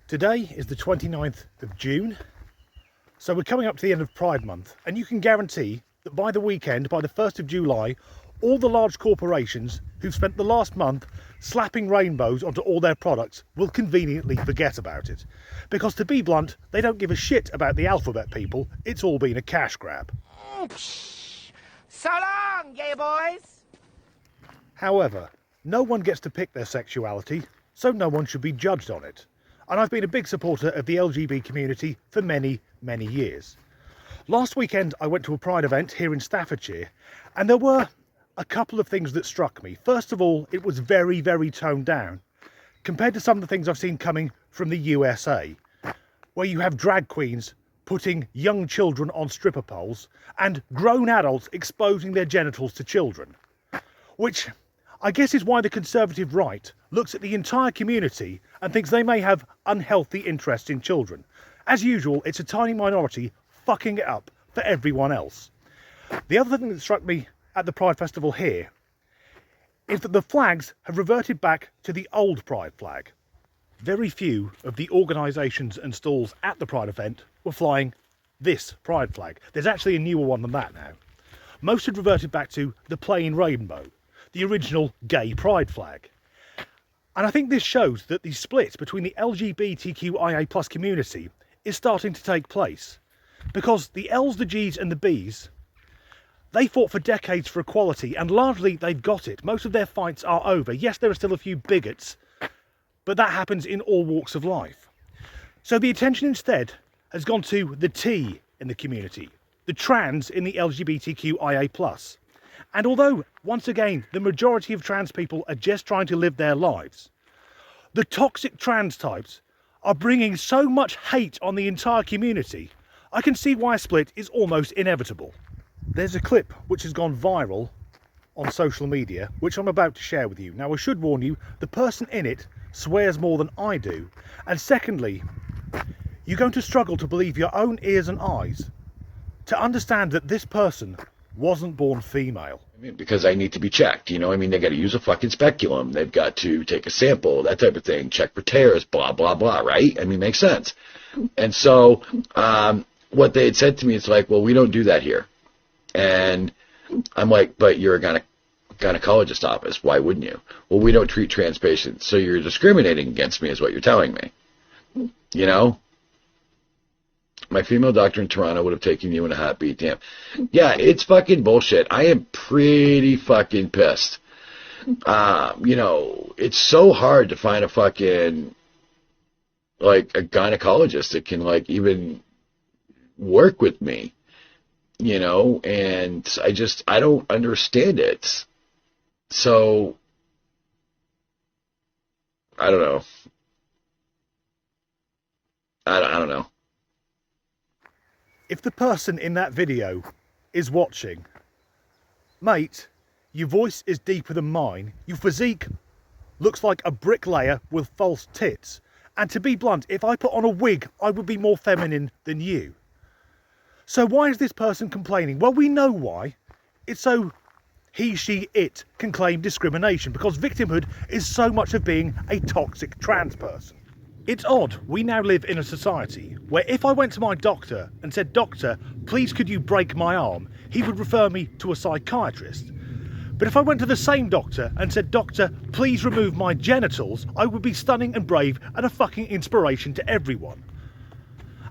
Today is the 29th of June, so we're coming up to the end of Pride Month, and you can guarantee that by the weekend, by the 1st of July, all the large corporations who've spent the last month slapping rainbows onto all their products will conveniently forget about it. Because to be blunt, they don't give a shit about the alphabet people, it's all been a cash grab. So long, gay boys! However, no one gets to pick their sexuality, so no one should be judged on it. And I've been a big supporter of the LGBT community for many, many years. Last weekend I went to a Pride event here in Staffordshire, and there were a couple of things that struck me. First of all, it was very, very toned down, compared to some of the things I've seen coming from the USA, where you have drag queens putting young children on stripper poles and grown adults exposing their genitals to children. Which I guess is why the conservative right looks at the entire community and thinks they may have unhealthy interests in children. As usual, it's a tiny minority fucking it up for everyone else. The other thing that struck me at the Pride Festival here is that the flags have reverted back to the old Pride flag. Very few of the organisations and stalls at the Pride event were flying this Pride flag. There's actually a newer one than that now. Most had reverted back to the plain rainbow, the original gay Pride flag. And I think this shows that the split between the LGBTQIA+ community is starting to take place. Because the L's, the G's and the B's, they fought for decades for equality, and largely they've got it. Most of their fights are over. Yes, there are still a few bigots, but that happens in all walks of life. So the attention instead has gone to the T in the community, the trans in the LGBTQIA+. And although, once again, the majority of trans people are just trying to live their lives, the toxic trans types are bringing so much hate on the entire community, I can see why a split is almost inevitable. There's a clip which has gone viral on social media, which I'm about to share with you. Now, I should warn you, the person in it swears more than I do. And secondly, you're going to struggle to believe your own ears and eyes to understand that this person wasn't born female. Because I need to be checked, you know, I mean, they got to use a fucking speculum, they've got to take a sample, that type of thing, check for tears, blah, blah, blah, right? I mean, makes sense. And so, what they had said to me is like, well, we don't do that here. And I'm like, but you're a gynecologist office, why wouldn't you? Well, we don't treat trans patients, so you're discriminating against me is what you're telling me, you know? My female doctor in Toronto would have taken you in a hot beat, damn. Yeah, it's fucking bullshit. I am pretty fucking pissed. You know, it's so hard to find a fucking, like, a gynecologist that can, like, even work with me, you know, and I don't understand it. So, I don't know. I don't know. If the person in that video is watching, mate, your voice is deeper than mine, your physique looks like a bricklayer with false tits, and to be blunt, if I put on a wig, I would be more feminine than you. So why is this person complaining? Well, we know why. It's so he, she, it can claim discrimination, because victimhood is so much of being a toxic trans person. It's odd, we now live in a society where if I went to my doctor and said, "Doctor, please could you break my arm?" he would refer me to a psychiatrist. But if I went to the same doctor and said, "Doctor, please remove my genitals," I would be stunning and brave and a fucking inspiration to everyone.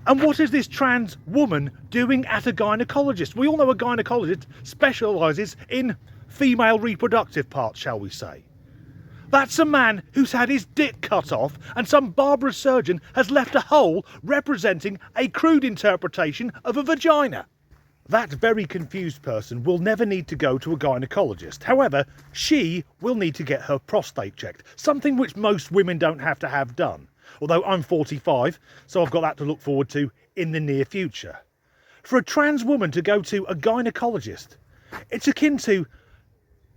And what is this trans woman doing at a gynecologist? We all know a gynecologist specialises in female reproductive parts, shall we say. That's a man who's had his dick cut off and some barbarous surgeon has left a hole representing a crude interpretation of a vagina. That very confused person will never need to go to a gynecologist. However, she will need to get her prostate checked, something which most women don't have to have done. Although I'm 45, so I've got that to look forward to in the near future. For a trans woman to go to a gynecologist, it's akin to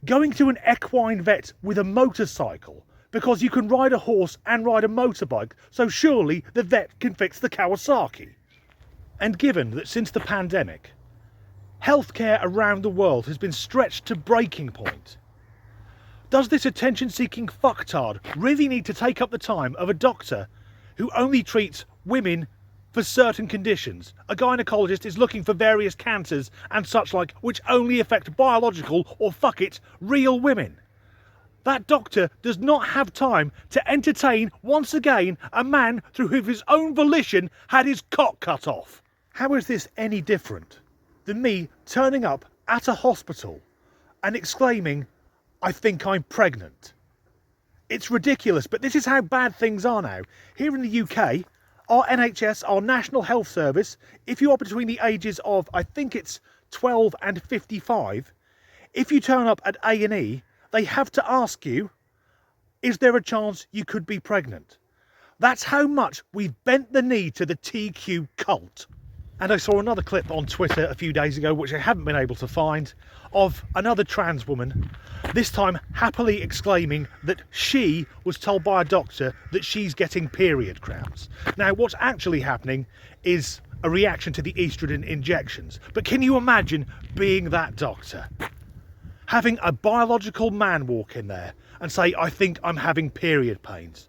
going to an equine vet with a motorcycle, because you can ride a horse and ride a motorbike, so surely the vet can fix the Kawasaki. And given that since the pandemic, healthcare around the world has been stretched to breaking point, does this attention-seeking fucktard really need to take up the time of a doctor who only treats women for certain conditions. A gynecologist is looking for various cancers and such like, which only affect biological or, fuck it, real women. That doctor does not have time to entertain, once again, a man through whom his own volition had his cock cut off. How is this any different than me turning up at a hospital and exclaiming, "I think I'm pregnant"? It's ridiculous, but this is how bad things are now. Here in the UK, our NHS, our National Health Service, if you are between the ages of, I think it's 12 and 55, if you turn up at A&E, they have to ask you, is there a chance you could be pregnant? That's how much we've bent the knee to the TQ cult. And I saw another clip on Twitter a few days ago, which I haven't been able to find, of another trans woman, this time happily exclaiming that she was told by a doctor that she's getting period cramps. Now, what's actually happening is a reaction to the estrogen injections. But can you imagine being that doctor? Having a biological man walk in there and say, "I think I'm having period pains."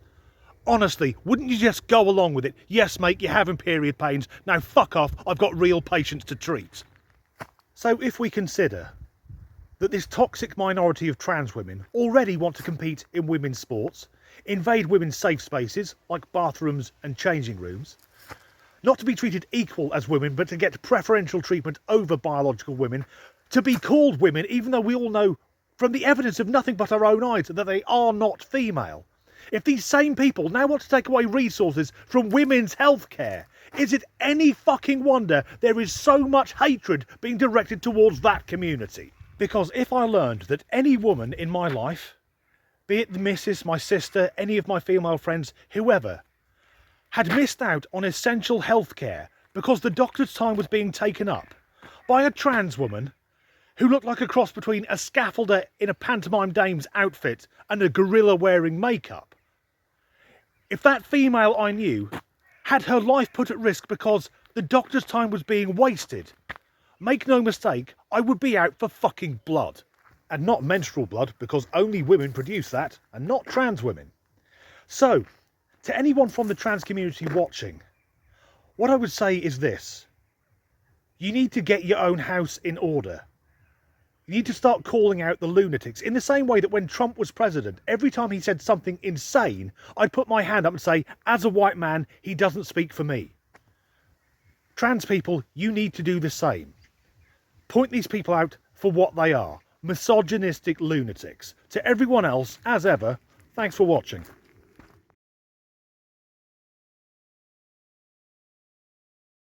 Honestly, wouldn't you just go along with it? "Yes, mate, you're having period pains. Now fuck off, I've got real patients to treat." So if we consider that this toxic minority of trans women already want to compete in women's sports, invade women's safe spaces like bathrooms and changing rooms, not to be treated equal as women but to get preferential treatment over biological women, to be called women even though we all know from the evidence of nothing but our own eyes that they are not female. If these same people now want to take away resources from women's healthcare, is it any fucking wonder there is so much hatred being directed towards that community? Because if I learned that any woman in my life, be it the missus, my sister, any of my female friends, whoever, had missed out on essential healthcare because the doctor's time was being taken up by a trans woman who looked like a cross between a scaffolder in a pantomime dame's outfit and a gorilla wearing makeup. If that female I knew had her life put at risk because the doctor's time was being wasted, make no mistake, I would be out for fucking blood. And not menstrual blood, because only women produce that, and not trans women. So, to anyone from the trans community watching, what I would say is this: you need to get your own house in order. You need to start calling out the lunatics in the same way that when Trump was president, every time he said something insane, I'd put my hand up and say, as a white man, he doesn't speak for me. Trans people, you need to do the same. Point these people out for what they are: misogynistic lunatics. To everyone else, as ever, thanks for watching.